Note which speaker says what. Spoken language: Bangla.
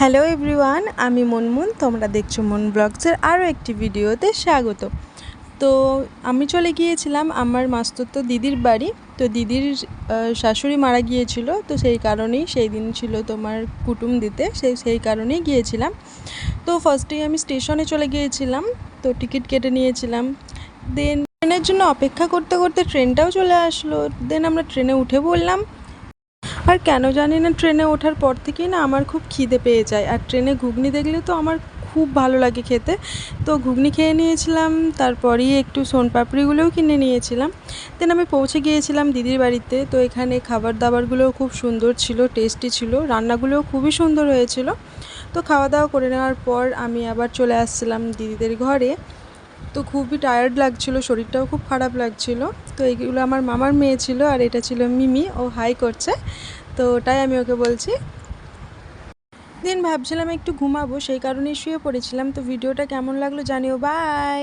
Speaker 1: হ্যালো এভরিওয়ান, আমি মনমুন। তোমরা দেখছো মন ব্লগসের আরও একটি ভিডিওতে স্বাগত। তো আমি চলে গিয়েছিলাম আমার মাস্তুতো দিদির বাড়ি। তো দিদির শাশুড়ি মারা গিয়েছিল, তো সেই কারণেই সেই দিন ছিল তোমার কুটুম দিতে, সেই কারণেই গিয়েছিলাম। তো ফার্স্টেই আমি স্টেশনে চলে গিয়েছিলাম, তো টিকিট কেটে নিয়েছিলাম। দেন ট্রেনের জন্য অপেক্ষা করতে করতে ট্রেনটাও চলে আসলো। দেন আমরা ট্রেনে উঠে পড়লাম। আর কেন জানি না, ট্রেনে ওঠার পর থেকেই না আমার খুব খিদে পেয়ে যায়। আর ট্রেনে ঘুগনি দেখলে তো আমার খুব ভালো লাগে খেতে। তো ঘুগনি খেয়ে নিয়েছিলাম, তারপরেই একটু সোনপাপড়িগুলোও কিনে নিয়েছিলাম। দেন আমি পৌঁছে গিয়েছিলাম দিদির বাড়িতে। তো এখানে খাবার দাবারগুলোও খুব সুন্দর ছিল, টেস্টি ছিল, রান্নাগুলোও খুবই সুন্দর হয়েছিল। তো খাওয়া দাওয়া করে নেওয়ার পর আমি আবার চলে আসছিলাম দিদিদের ঘরে। তো খুবই টায়ার্ড লাগছিল, শরীরটাও খুব খারাপ লাগছিল। তো এইগুলো আমার মামার মেয়ে ছিল, আর এটা ছিল মিমি, ও হাই করছে। তো ওটাই আমি ওকে বলছি। দিন ভাবছিলাম একটু ঘুমাবো, সেই কারণেই শুয়ে পড়েছিলাম। তো ভিডিওটা কেমন লাগলো জানিও। বাই।